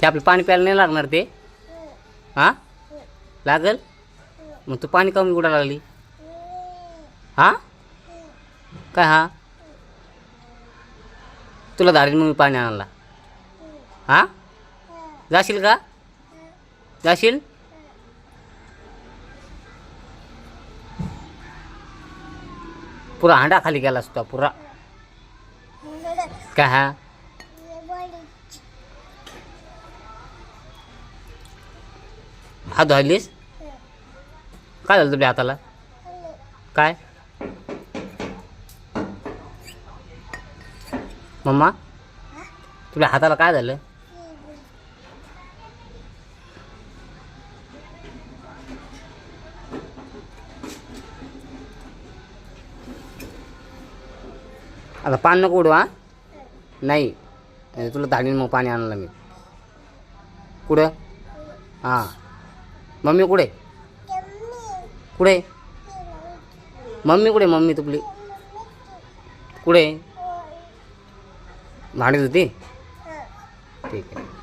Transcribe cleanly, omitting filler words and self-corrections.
ते आपलं पाणी प्यायला नाही लागणार ते? हां लागल? मग तू पाणी कमी कुठं लागली? हां काय? हां तुला धाडीन मग मी पाणी आणायला. हां जाशील का? जाशील? पुरा हांडा खाली गेला असतो पुरा. काय? हां हात धुवायलीस? काय झालं तुझ्या हाताला? काय मम्मा तुझ्या हाताला काय झालं? आता पाणी नको उडू. हां नाही तुला धाडीन मग पाणी आणायला मी. कुठं? हां मम्मी कुठे? कुठे मम्मी? कुठे मम्मी तुपली? कुठे भांडीत होती? ठीक आहे.